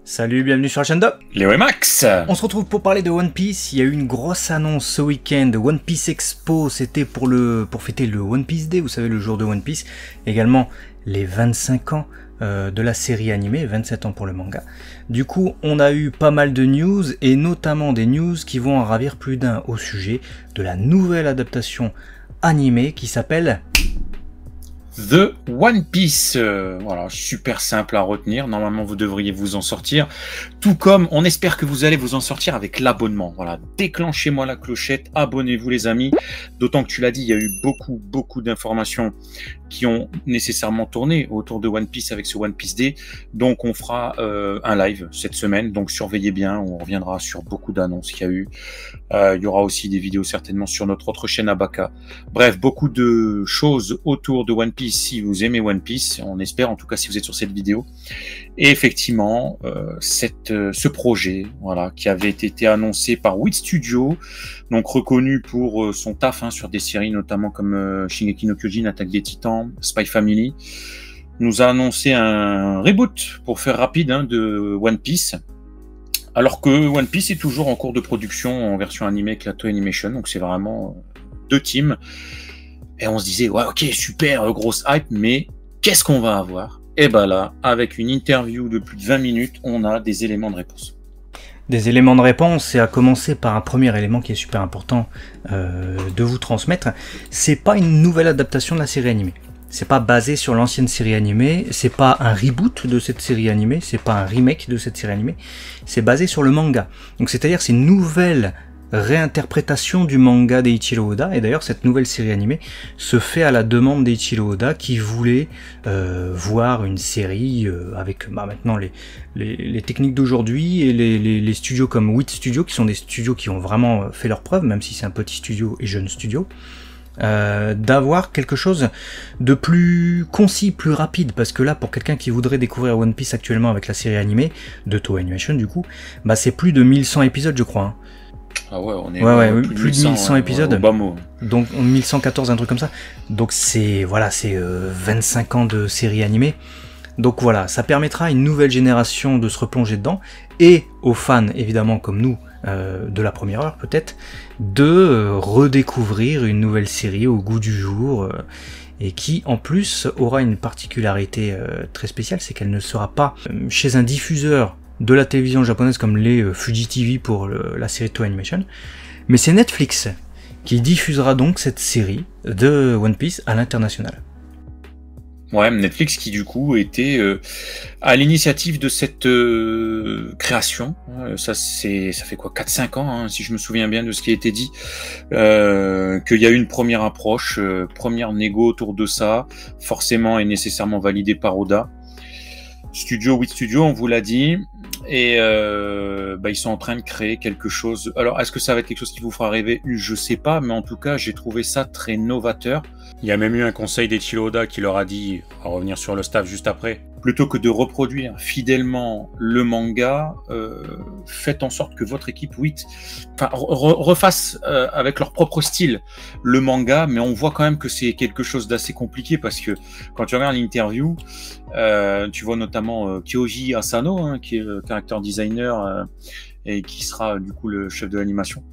Salut, bienvenue sur la chaîne de Léo et Max. On se retrouve pour parler de One Piece. Il y a eu une grosse annonce ce week-end. One Piece Expo, c'était pour fêter le One Piece Day, vous savez, le jour de One Piece. Également les 25 ans de la série animée, 27 ans pour le manga. Du coup, on a eu pas mal de news, et notamment des news qui vont en ravir plus d'un au sujet de la nouvelle adaptation animée qui s'appelle The One Piece, voilà, super simple à retenir, normalement vous devriez vous en sortir, tout comme on espère que vous allez vous en sortir avec l'abonnement, voilà, déclenchez-moi la clochette, abonnez-vous les amis, d'autant que tu l'as dit, il y a eu beaucoup d'informations qui ont nécessairement tourné autour de One Piece avec ce One Piece Day, donc on fera un live cette semaine, donc surveillez bien, on reviendra sur beaucoup d'annonces qu'il y a eu, il y aura aussi des vidéos certainement sur notre autre chaîne Abaka, bref, beaucoup de choses autour de One Piece si vous aimez One Piece, on espère en tout cas si vous êtes sur cette vidéo, et effectivement ce projet, voilà, qui avait été annoncé par Wit Studio, donc reconnu pour son taf sur des séries notamment comme Shingeki no Kyojin, Attaque des Titans, Spy Family, nous a annoncé un reboot pour faire rapide de One Piece, alors que One Piece est toujours en cours de production en version animée avec la Toei Animation, donc c'est vraiment deux teams. Et on se disait, ouais, ok, super, grosse hype, mais qu'est-ce qu'on va avoir? Et ben là, avec une interview de plus de 20 minutes, on a des éléments de réponse. Des éléments de réponse, et à commencer par un premier élément qui est super important de vous transmettre. C'est pas une nouvelle adaptation de la série animée. C'est pas basé sur l'ancienne série animée, c'est pas un reboot de cette série animée, c'est pas un remake de cette série animée, c'est basé sur le manga. Donc c'est-à-dire c'est une nouvelle réinterprétation du manga d'Eiichiro Oda, et d'ailleurs cette nouvelle série animée se fait à la demande d'Eiichiro Oda qui voulait voir une série avec maintenant les techniques d'aujourd'hui et les studios comme Wit Studio, qui sont des studios qui ont vraiment fait leurs preuves, même si c'est un petit studio et jeune studio, d'avoir quelque chose de plus concis, plus rapide, parce que là pour quelqu'un qui voudrait découvrir One Piece actuellement avec la série animée de Toei Animation du coup, c'est plus de 1100 épisodes je crois. Ah ouais, on est plus de 1100 épisodes, au bas mot. Donc 1114, un truc comme ça. Donc c'est 25 ans de série animée. Donc voilà, ça permettra à une nouvelle génération de se replonger dedans, et aux fans évidemment comme nous, de la première heure peut-être, de redécouvrir une nouvelle série au goût du jour, et qui en plus aura une particularité très spéciale, c'est qu'elle ne sera pas chez un diffuseur de la télévision japonaise comme les Fuji TV pour la série Toei Animation, mais c'est Netflix qui diffusera donc cette série de One Piece à l'international. Ouais, Netflix qui du coup était à l'initiative de cette création. Ça fait quoi, 4-5 ans, si je me souviens bien de ce qui a été dit, qu'il y a eu une première approche, première négo autour de ça, forcément et nécessairement validée par Oda. Wit Studio, on vous l'a dit, et ils sont en train de créer quelque chose. Alors, est-ce que ça va être quelque chose qui vous fera rêver? Je sais pas, mais en tout cas, j'ai trouvé ça très novateur. Il y a même eu un conseil d'Eiichiro Oda qui leur a dit, on va revenir sur le staff juste après, plutôt que de reproduire fidèlement le manga, faites en sorte que votre équipe refasse avec leur propre style le manga, mais on voit quand même que c'est quelque chose d'assez compliqué, parce que quand tu regardes l'interview, tu vois notamment Kyoji Asano, qui est le character designer et qui sera du coup le chef de l'animation,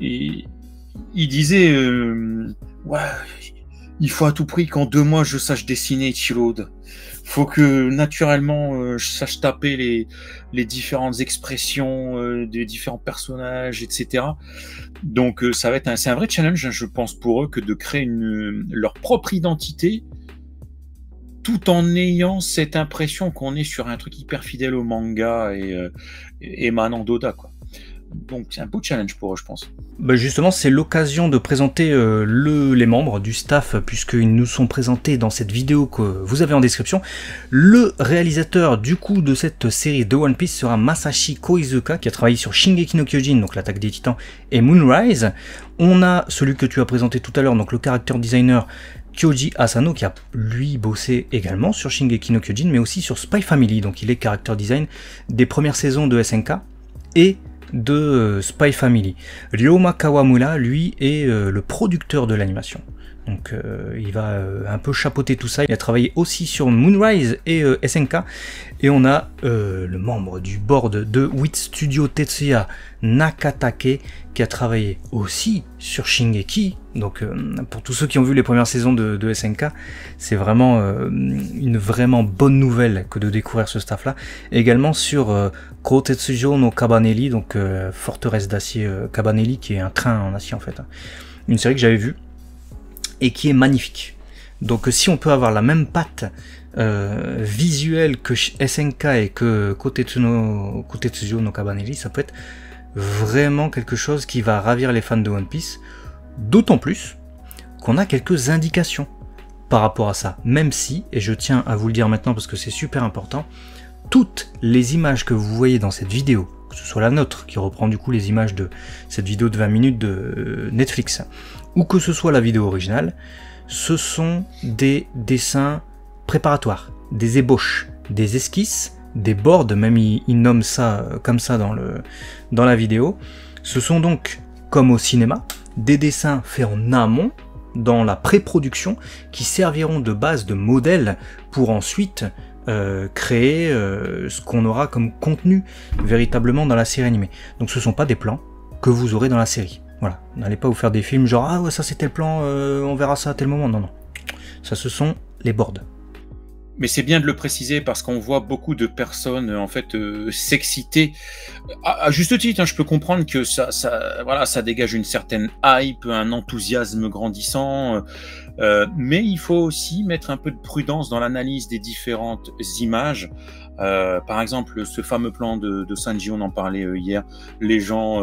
et il disait ouais, il faut à tout prix qu'en 2 mois je sache dessiner Eiichiro Oda. Faut que naturellement je sache taper les différentes expressions des différents personnages, etc. Donc ça va être c'est un vrai challenge, je pense, pour eux, que de créer leur propre identité, tout en ayant cette impression qu'on est sur un truc hyper fidèle au manga et émanant d'Oda, quoi. Donc c'est un beau challenge pour eux, je pense. Justement, c'est l'occasion de présenter les membres du staff, puisqu'ils nous sont présentés dans cette vidéo que vous avez en description. Le réalisateur du coup de cette série de One Piece sera Masashi Koizuka, qui a travaillé sur Shingeki no Kyojin, donc l'Attaque des Titans, et Moonrise. On a celui que tu as présenté tout à l'heure, donc le character designer Kyoji Asano, qui a lui bossé également sur Shingeki no Kyojin, mais aussi sur Spy Family, donc il est character design des premières saisons de SNK et de Spy Family. Ryoma Kawamura, lui, est le producteur de l'animation. Donc il va un peu chapeauter tout ça. Il a travaillé aussi sur Moonrise et SNK. Et on a le membre du board de Wit Studio, Tetsuya Nakatake, qui a travaillé aussi sur Shingeki. Donc pour tous ceux qui ont vu les premières saisons de SNK, c'est vraiment une vraiment bonne nouvelle que de découvrir ce staff là. Et également sur Kotetsujo no Kabaneli, donc forteresse d'acier Kabaneli, qui est un train en acier en fait. Une série que j'avais vue et qui est magnifique. Donc si on peut avoir la même patte visuelle que SNK et que Kotetsujo no Kabaneli, ça peut être vraiment quelque chose qui va ravir les fans de One Piece, d'autant plus qu'on a quelques indications par rapport à ça, même si, et je tiens à vous le dire maintenant parce que c'est super important, toutes les images que vous voyez dans cette vidéo, que ce soit la nôtre qui reprend du coup les images de cette vidéo de 20 minutes de Netflix, ou que ce soit la vidéo originale, ce sont des dessins préparatoires, des ébauches, des esquisses, des boards, même ils nomment ça comme ça dans la vidéo. Ce sont donc, comme au cinéma, des dessins faits en amont, dans la pré-production, qui serviront de base de modèle pour ensuite créer ce qu'on aura comme contenu véritablement dans la série animée. Donc ce ne sont pas des plans que vous aurez dans la série. Voilà, n'allez pas vous faire des films genre ah ouais ça c'est tel plan, on verra ça à tel moment. Non, non. Ça ce sont les boards. Mais c'est bien de le préciser parce qu'on voit beaucoup de personnes en fait s'exciter à juste titre. Hein, je peux comprendre que ça dégage une certaine hype, un enthousiasme grandissant, mais il faut aussi mettre un peu de prudence dans l'analyse des différentes images. Par exemple, ce fameux plan de Sanji, on en parlait hier. Les gens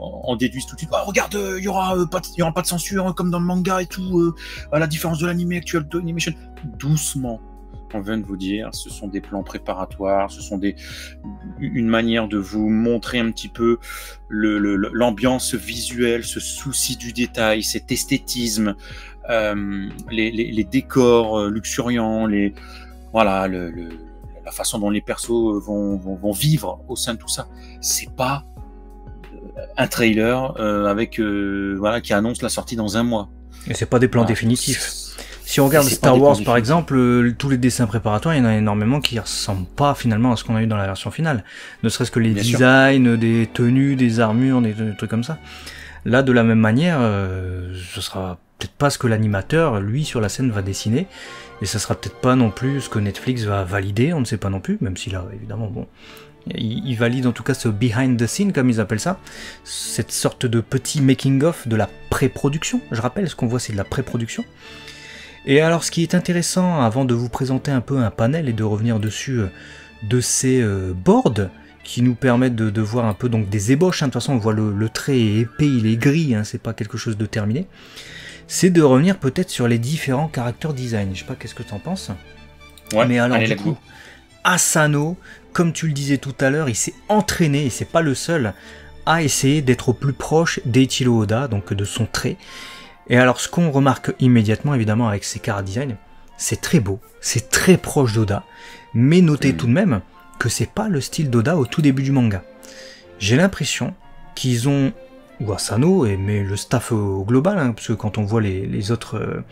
en déduisent tout de suite. Ah, regarde, il y aura pas de censure comme dans le manga et tout. À la différence de l'anime actuel de Animation. Doucement. On vient de vous dire, ce sont des plans préparatoires, ce sont une manière de vous montrer un petit peu l'ambiance visuelle, ce souci du détail, cet esthétisme, les décors luxuriants, la façon dont les persos vont vivre au sein de tout ça. C'est pas un trailer qui annonce la sortie dans un mois. Et c'est pas des plans définitifs. Si on regarde Star Wars par exemple, tous les dessins préparatoires, il y en a énormément qui ressemblent pas finalement à ce qu'on a eu dans la version finale. Ne serait-ce que les designs des tenues, des armures, des trucs comme ça. Là, de la même manière, ce sera peut-être pas ce que l'animateur, lui, sur la scène va dessiner. Et ça sera peut-être pas non plus ce que Netflix va valider, on ne sait pas non plus, même si là, évidemment, bon... Il valide en tout cas ce behind the scene, comme ils appellent ça, cette sorte de petit making-of de la pré-production. Je rappelle, ce qu'on voit, c'est de la pré-production. Et alors, ce qui est intéressant, avant de vous présenter un peu un panel et de revenir dessus de ces boards, qui nous permettent de voir un peu donc des ébauches, hein. De toute façon, on voit le trait est épais, il est gris, hein, c'est pas quelque chose de terminé, c'est de revenir peut-être sur les différents character design. Je sais pas, qu'est-ce que tu en penses? Ouais, mais alors, du coup, Asano, comme tu le disais tout à l'heure, il s'est entraîné, et c'est pas le seul, à essayer d'être au plus proche d'Eiichiro Oda, donc de son trait. Et alors, ce qu'on remarque immédiatement, évidemment, avec ces chara design, c'est très beau, c'est très proche d'Oda, mais notez tout de même que c'est pas le style d'Oda au tout début du manga. J'ai l'impression qu'ils ont, ou Asano, mais le staff au global, hein, parce que quand on voit les autres,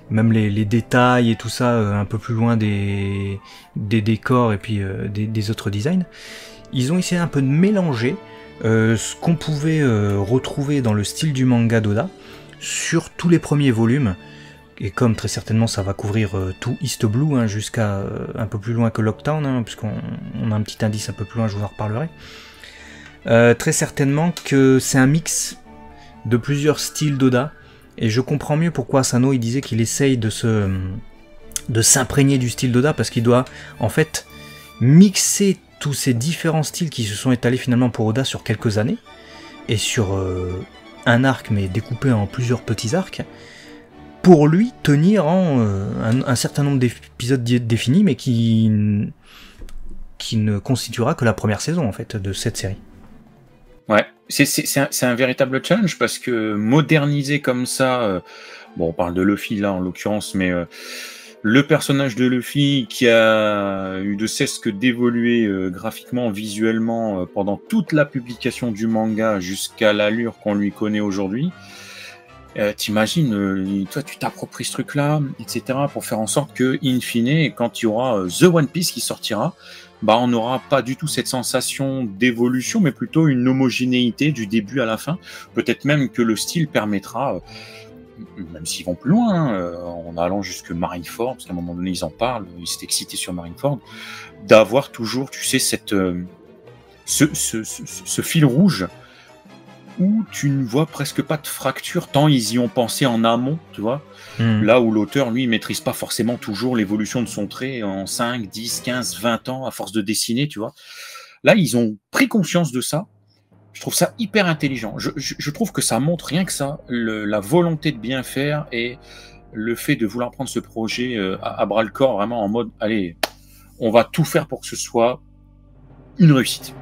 même les détails et tout ça, un peu plus loin des décors et puis des autres designs, ils ont essayé un peu de mélanger ce qu'on pouvait retrouver dans le style du manga d'Oda, sur tous les premiers volumes, et comme très certainement ça va couvrir tout East Blue, hein, jusqu'à un peu plus loin que Lockdown, hein, puisqu'on a un petit indice un peu plus loin, je vous en reparlerai. Très certainement que c'est un mix de plusieurs styles d'Oda, et je comprends mieux pourquoi Asano il disait qu'il essaye de s'imprégner du style d'Oda, parce qu'il doit en fait mixer tous ces différents styles qui se sont étalés finalement pour Oda sur quelques années, et sur un arc mais découpé en plusieurs petits arcs, pour lui tenir en un certain nombre d'épisodes définis, mais qui ne constituera que la première saison en fait de cette série. Ouais, c'est un véritable challenge parce que moderniser comme ça, bon on parle de Luffy là en l'occurrence, mais le personnage de Luffy qui a eu de cesse que d'évoluer graphiquement, visuellement pendant toute la publication du manga jusqu'à l'allure qu'on lui connaît aujourd'hui, T'imagines, toi, tu t'appropries ce truc-là, etc., pour faire en sorte que, in fine, quand il y aura The One Piece qui sortira, bah, on n'aura pas du tout cette sensation d'évolution, mais plutôt une homogénéité du début à la fin. Peut-être même que le style permettra, même s'ils vont plus loin, hein, en allant jusque Marineford, parce qu'à un moment donné, ils en parlent, ils s'étaient excités sur Marineford, d'avoir toujours, tu sais, ce fil rouge où tu ne vois presque pas de fracture, tant ils y ont pensé en amont, tu vois. Là où l'auteur, lui, maîtrise pas forcément toujours l'évolution de son trait en 5, 10, 15, 20 ans, à force de dessiner, tu vois. Là, ils ont pris conscience de ça. Je trouve ça hyper intelligent. Je trouve que ça montre rien que ça, la volonté de bien faire et le fait de vouloir prendre ce projet à bras le corps, vraiment en mode, allez, on va tout faire pour que ce soit une réussite.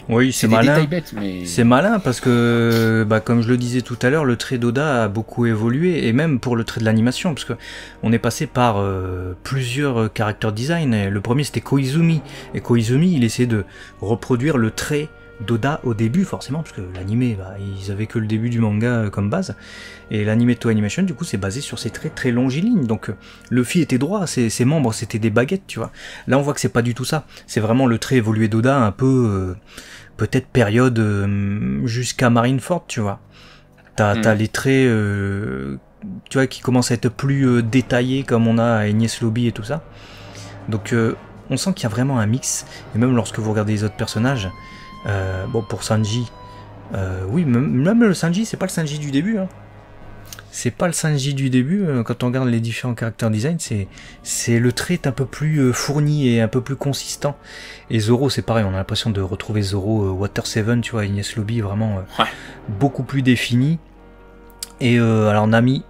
Oui, c'est des malin. détails bêtes, mais... C'est malin parce que, bah, comme je le disais tout à l'heure, le trait d'Oda a beaucoup évolué, et même pour le trait de l'animation, parce que on est passé par plusieurs character design. Et le premier c'était Koizumi, et Koizumi il essayait de reproduire le trait d'Oda au début, forcément, parce que l'animé, bah, ils avaient que le début du manga comme base, et l'animé Toei Animation, du coup, c'est basé sur ces traits très longilignes, donc Luffy était droit, ses membres c'était des baguettes, tu vois. Là on voit que c'est pas du tout ça, c'est vraiment le trait évolué d'Oda, un peu... peut-être période jusqu'à Marineford, tu vois. T'as les traits, tu vois, qui commencent à être plus détaillés, comme on a à Enies Lobby et tout ça. Donc, on sent qu'il y a vraiment un mix. Et même lorsque vous regardez les autres personnages, bon, pour Sanji, oui, même le Sanji, c'est pas le Sanji du début, hein. C'est pas le Sanji du début, quand on regarde les différents character design, c'est le trait un peu plus fourni et un peu plus consistant. Et Zoro, c'est pareil, on a l'impression de retrouver Zoro Water 7, tu vois, Enies Lobby, vraiment beaucoup plus défini. Et alors Nami,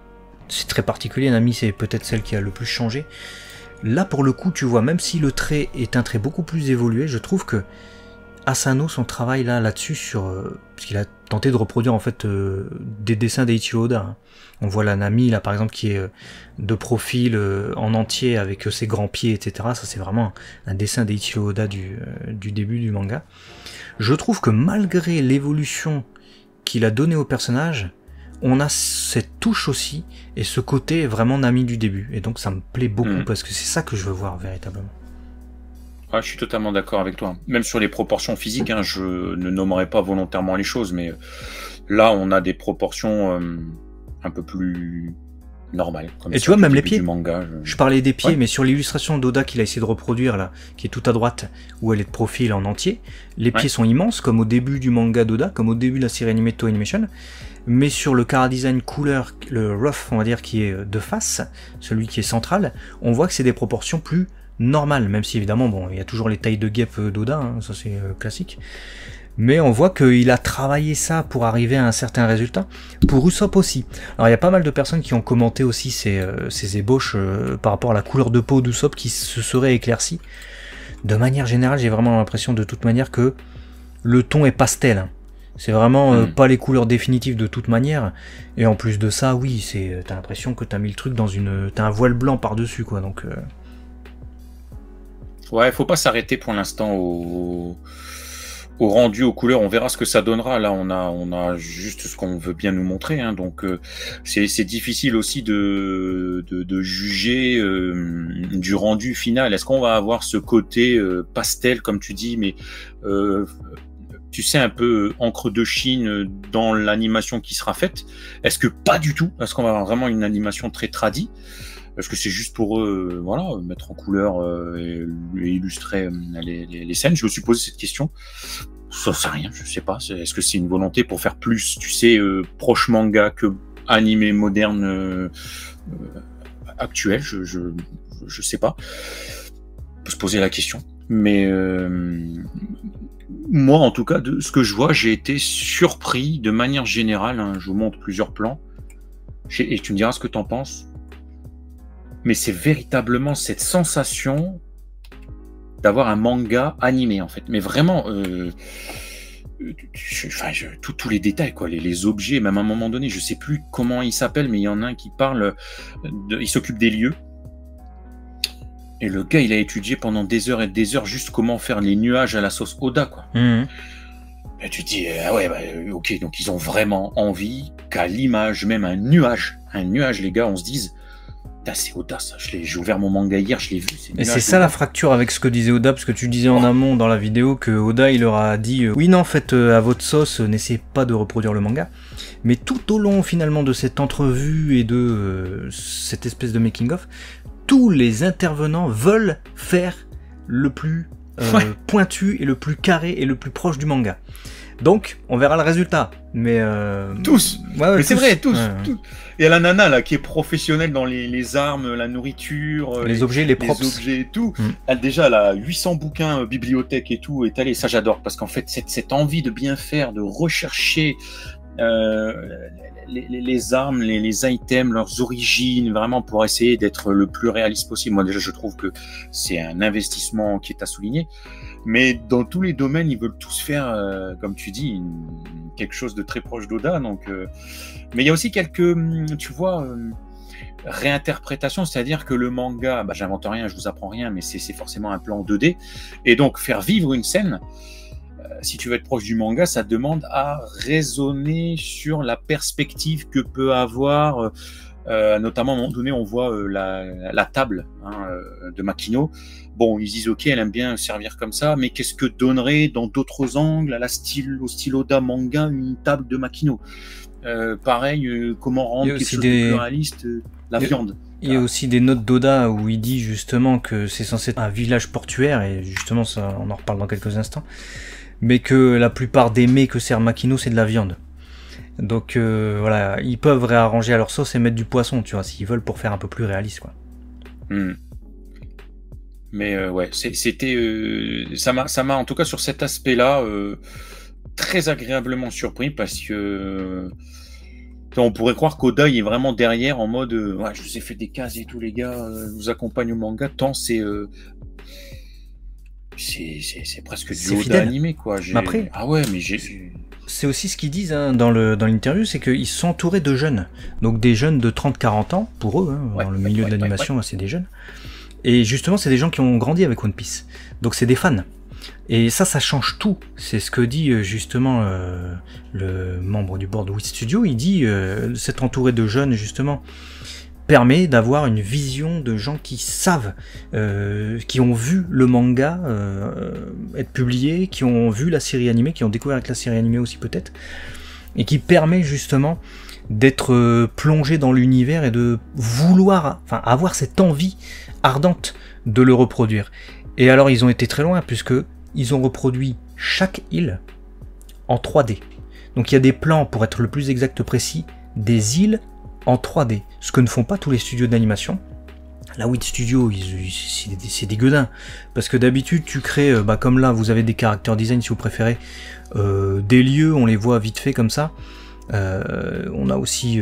c'est très particulier, Nami c'est peut-être celle qui a le plus changé. Là pour le coup, tu vois, même si le trait est un trait beaucoup plus évolué, je trouve que Asano, son travail là-dessus, parce qu'il a tenté de reproduire en fait des dessins d'Eiichiro Oda, hein. On voit la Nami là par exemple qui est de profil en entier avec ses grands pieds, etc. Ça c'est vraiment un dessin d'Eiichiro Oda du début du manga. Je trouve que malgré l'évolution qu'il a donnée au personnage, on a cette touche aussi et ce côté vraiment Nami du début. Et donc ça me plaît beaucoup parce que c'est ça que je veux voir véritablement. Ah, je suis totalement d'accord avec toi. Même sur les proportions physiques, hein, je ne nommerai pas volontairement les choses, mais là, on a des proportions un peu plus normales. Comme et tu vois, même les pieds. Manga, je parlais des pieds, mais sur l'illustration d'Oda qu'il a essayé de reproduire, là, qui est tout à droite, où elle est de profil en entier, les pieds sont immenses, comme au début du manga d'Oda, comme au début de la série animée de Toei Animation. Mais sur le chara design couleur, le rough, on va dire, qui est de face, celui qui est central, on voit que c'est des proportions plus normales, même si évidemment, bon, il y a toujours les tailles de guêpe d'Oda, hein, ça c'est classique. Mais on voit qu'il a travaillé ça pour arriver à un certain résultat. Pour Usopp aussi. Alors il y a pas mal de personnes qui ont commenté aussi ces ébauches par rapport à la couleur de peau d'Usopp qui se serait éclaircie. De manière générale, j'ai vraiment l'impression de toute manière que le ton est pastel, hein. C'est vraiment pas les couleurs définitives de toute manière. Et en plus de ça, oui, t'as l'impression que t'as mis le truc dans t'as un voile blanc par-dessus, quoi. Donc, ouais, faut pas s'arrêter pour l'instant au rendu, aux couleurs. On verra ce que ça donnera. Là, on a juste ce qu'on veut bien nous montrer, hein. Donc, c'est difficile aussi de juger du rendu final. Est-ce qu'on va avoir ce côté pastel, comme tu dis, mais tu sais, un peu encre de Chine dans l'animation qui sera faite? Est-ce que pas du tout? Est-ce qu'on va avoir vraiment une animation très tradie? Est-ce que c'est juste pour voilà, mettre en couleur et illustrer les scènes? Je me suis posé cette question. Ça sert à rien, je sais pas. Est-ce que c'est une volonté pour faire plus, tu sais, proche manga que animé moderne actuel? Je sais pas. On peut se poser la question. Mais moi, en tout cas, de ce que je vois, j'ai été surpris de manière générale, hein. Je vous montre plusieurs plans. Et tu me diras ce que tu en penses. Mais c'est véritablement cette sensation d'avoir un manga animé, en fait. Mais vraiment, tous les détails, quoi, les objets, même à un moment donné, je sais plus comment il s'appelle, mais il y en a un qui parle, il s'occupe des lieux. Et le gars, il a étudié pendant des heures et des heures juste comment faire les nuages à la sauce Oda, quoi. Et tu te dis, ah ouais, bah, ok, donc ils ont vraiment envie qu'à l'image, même un nuage, les gars, on se dise, c'est Oda, ça, j'ai ouvert mon manga hier, je l'ai vu. Et c'est ça la fracture avec ce que disait Oda, parce que tu disais en amont dans la vidéo que Oda il leur a dit oui non en fait à votre sauce, n'essayez pas de reproduire le manga. Mais tout au long finalement de cette entrevue et de cette espèce de making of, tous les intervenants veulent faire le plus pointu et le plus carré et le plus proche du manga. Donc, on verra le résultat. Mais tous. Ouais, mais c'est vrai, tous. Ouais. Il y a la nana là qui est professionnelle dans les armes, la nourriture, les objets, les props, les objets et tout. Elle elle a 800 bouquins, bibliothèque et tout étalés. Ça j'adore parce qu'en fait cette envie de bien faire, de rechercher les armes, les items, leurs origines, vraiment pour essayer d'être le plus réaliste possible. Moi déjà je trouve que c'est un investissement qui est à souligner. Mais dans tous les domaines, ils veulent tous faire, comme tu dis, quelque chose de très proche d'Oda. Donc, mais il y a aussi quelques, tu vois, réinterprétations, c'est-à-dire que le manga, bah, j'invente rien, je vous apprends rien, mais c'est forcément un plan 2D. Et donc, faire vivre une scène, si tu veux être proche du manga, ça demande à raisonner sur la perspective que peut avoir... notamment à un moment donné, on voit la table de Makino. Bon, ils disent ok, elle aime bien servir comme ça, mais qu'est-ce que donnerait dans d'autres angles au style Oda manga une table de Makino? Pareil, comment rendre quelque chose de plus réaliste la viande. Il y a aussi des notes d'Oda où il dit justement que c'est censé être un village portuaire, et justement ça, on en reparle dans quelques instants, mais que la plupart des mets que sert Makino c'est de la viande. Donc voilà, ils peuvent réarranger à leur sauce et mettre du poisson, tu vois, s'ils veulent, pour faire un peu plus réaliste, quoi. Mais ouais, c'était ça m'a en tout cas sur cet aspect-là très agréablement surpris parce que on pourrait croire qu'Oda est vraiment derrière en mode ouais, je vous ai fait des cases et tout les gars, je vous accompagne au manga, tant c'est presque du Oda animé quoi. Après, ah ouais, mais j'ai c'est aussi ce qu'ils disent hein, dans l'interview, c'est qu'ils sont entourés de jeunes. Donc des jeunes de 30-40 ans, pour eux, hein, dans le milieu de l'animation, c'est des jeunes. Et justement, c'est des gens qui ont grandi avec One Piece. Donc c'est des fans. Et ça change tout. C'est ce que dit justement le membre du board de Wit Studio. Il dit s'être entouré de jeunes, justement, permet d'avoir une vision de gens qui savent, qui ont vu le manga être publié, qui ont vu la série animée, qui ont découvert avec la série animée aussi peut-être, et qui permet justement d'être plongé dans l'univers et de vouloir, enfin avoir cette envie ardente de le reproduire. Et alors ils ont été très loin puisque ils ont reproduit chaque île en 3D. Donc il y a des plans, pour être le plus exact précis, des îles en 3D, ce que ne font pas tous les studios d'animation. La Wit Studio, c'est des gueudins, parce que d'habitude tu crées, comme là vous avez des character design si vous préférez, des lieux, on les voit vite fait comme ça. On a aussi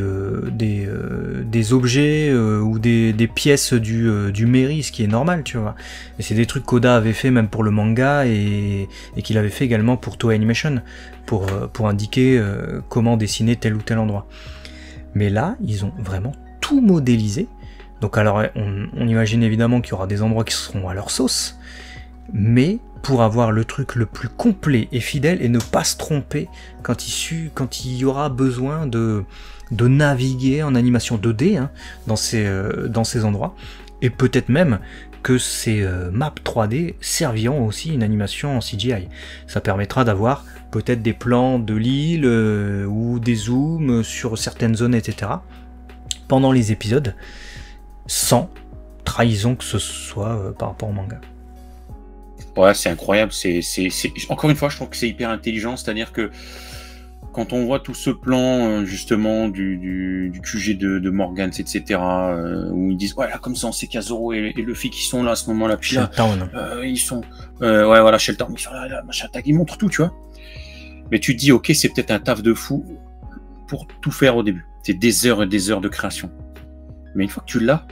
des objets ou des pièces du mairie, ce qui est normal, tu vois. Et c'est des trucs qu'Oda avait fait même pour le manga et qu'il avait fait également pour Toei Animation, pour indiquer comment dessiner tel ou tel endroit. Mais là, ils ont vraiment tout modélisé. Donc alors, on imagine évidemment qu'il y aura des endroits qui seront à leur sauce, mais pour avoir le truc le plus complet et fidèle et ne pas se tromper quand il y aura besoin de naviguer en animation 2D hein, dans ces endroits, et peut-être même que ces maps 3D serviront aussi une animation en CGI. Ça permettra d'avoir peut-être des plans de l'île ou des zooms sur certaines zones, etc. pendant les épisodes, sans trahison que ce soit par rapport au manga. Ouais, c'est incroyable. Encore une fois, je trouve que c'est hyper intelligent. C'est-à-dire que quand on voit tout ce plan, justement, du QG de Morgans, etc., où ils disent, ouais, là, comme ça, on sait qu'il y a Zoro et Luffy qui sont là à ce moment-là. Puis là, ils sont, ouais, voilà, Sheltown, ils sont là, machin, ils montrent tout, tu vois. Mais tu te dis, ok, c'est peut-être un taf de fou pour tout faire au début. C'est des heures et des heures de création. Mais une fois que tu l'as,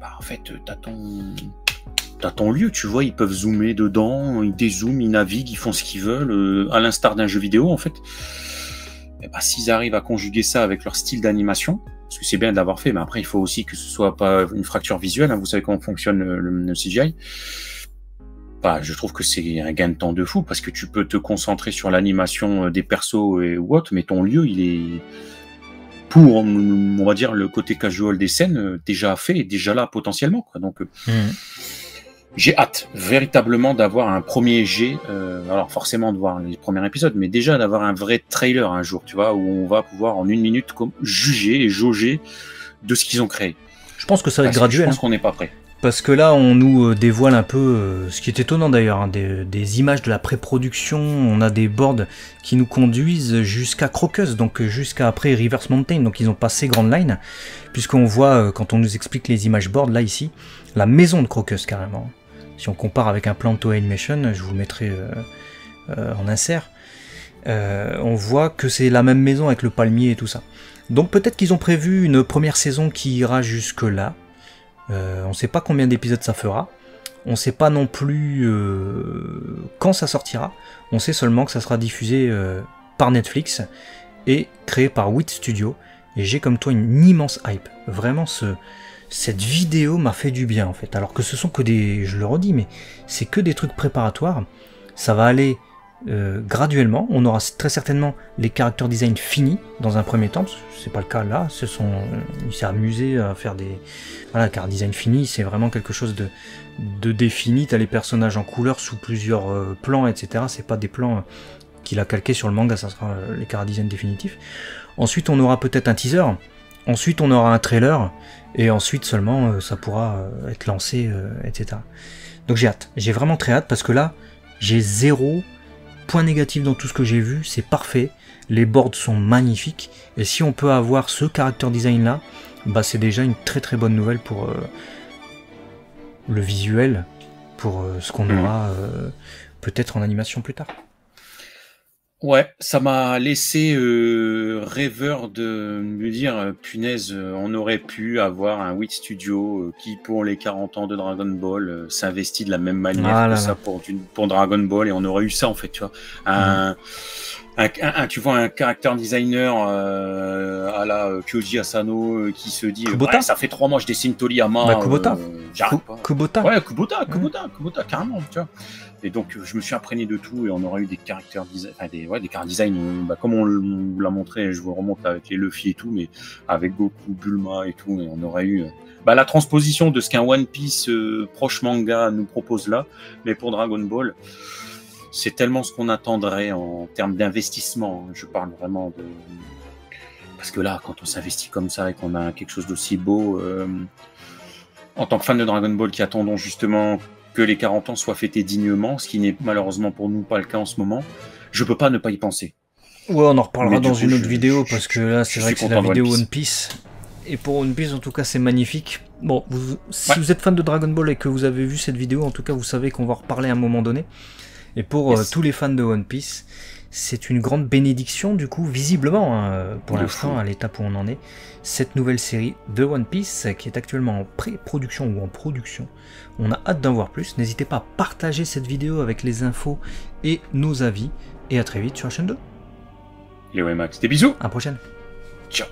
bah, en fait, t'as ton lieu, tu vois, ils peuvent zoomer dedans, ils dézooment, ils naviguent, ils font ce qu'ils veulent, à l'instar d'un jeu vidéo, en fait. Et bah, s'ils arrivent à conjuguer ça avec leur style d'animation, parce que c'est bien d'avoir fait, mais après, il faut aussi que ce soit pas une fracture visuelle, hein, vous savez comment fonctionne le CGI. bah, je trouve que c'est un gain de temps de fou parce que tu peux te concentrer sur l'animation des persos ou autre, mais ton lieu, il est pour, on va dire, le côté casual des scènes déjà fait et déjà là potentiellement, quoi. Donc, j'ai hâte véritablement d'avoir un premier jet, alors forcément de voir les premiers épisodes, mais déjà d'avoir un vrai trailer un jour, tu vois, où on va pouvoir en 1 minute juger et jauger de ce qu'ils ont créé. Je pense que ça va être graduel. Je pense qu'on n'est pas prêt. Parce que là, on nous dévoile un peu, ce qui est étonnant d'ailleurs, hein, des images de la pré-production. On a des boards qui nous conduisent jusqu'à Crocus, donc jusqu'à après Reverse Mountain. Donc ils ont passé Grand Line, puisqu'on voit, quand on nous explique les images boards, là ici, la maison de Crocus carrément. Si on compare avec un plan de Toei Animation, je vous le mettrai en insert, on voit que c'est la même maison avec le palmier et tout ça. Donc peut-être qu'ils ont prévu une première saison qui ira jusque là. On ne sait pas combien d'épisodes ça fera, on ne sait pas non plus quand ça sortira, on sait seulement que ça sera diffusé par Netflix et créé par Wit Studio, et j'ai comme toi une immense hype, vraiment cette vidéo m'a fait du bien en fait, alors que ce sont que des, je le redis, mais c'est que des trucs préparatoires, ça va aller graduellement, on aura très certainement les character design finis dans un premier temps, c'est pas le cas là, il s'est amusé à faire des, voilà, character design fini, c'est vraiment quelque chose de défini, t'as les personnages en couleur sous plusieurs plans, etc., c'est pas des plans qu'il a calqués sur le manga, ça sera les character design définitifs. Ensuite on aura peut-être un teaser, ensuite on aura un trailer, et ensuite seulement ça pourra être lancé, etc. Donc j'ai hâte, j'ai vraiment très hâte, parce que là, j'ai zéro point négatif dans tout ce que j'ai vu, c'est parfait, les boards sont magnifiques, et si on peut avoir ce character design là, bah c'est déjà une très très bonne nouvelle pour le visuel, pour ce qu'on aura peut-être en animation plus tard. Ouais, ça m'a laissé rêveur de me dire, punaise, on aurait pu avoir un Wit Studio qui, pour les 40 ans de Dragon Ball, s'investit de la même manière que ça pour Dragon Ball, et on aurait eu ça en fait, tu vois. Tu vois un character designer à la Kyoji Asano qui se dit ouais, ça fait 3 mois je dessine Toriyama, Kubota. Kubota. Ouais, Kubota, carrément, tu vois. Et donc je me suis imprégné de tout, et on aurait eu des character design, enfin des character design, comme on l'a montré, je vous remonte avec les Luffy et tout, mais avec Goku, Bulma et tout, et on aurait eu la transposition de ce qu'un One Piece proche manga nous propose là, mais pour Dragon Ball. C'est tellement ce qu'on attendrait en termes d'investissement. Je parle vraiment de... Parce que là, quand on s'investit comme ça et qu'on a quelque chose d'aussi beau, en tant que fan de Dragon Ball qui attendons justement que les 40 ans soient fêtés dignement, ce qui n'est malheureusement pour nous pas le cas en ce moment, je peux pas ne pas y penser. Ouais, on en reparlera dans une autre vidéo, parce que là, c'est vrai que c'est la vidéo One Piece. Et pour One Piece, en tout cas, c'est magnifique. Bon, si vous êtes fan de Dragon Ball et que vous avez vu cette vidéo, en tout cas, vous savez qu'on va en reparler à un moment donné. Et pour tous les fans de One Piece, c'est une grande bénédiction, du coup, visiblement, pour l'instant, à l'étape où on en est, cette nouvelle série de One Piece, qui est actuellement en pré-production ou en production. On a hâte d'en voir plus. N'hésitez pas à partager cette vidéo avec les infos et nos avis. Et à très vite sur la chaîne 2. Léo et Max, des bisous. À la prochaine. Ciao.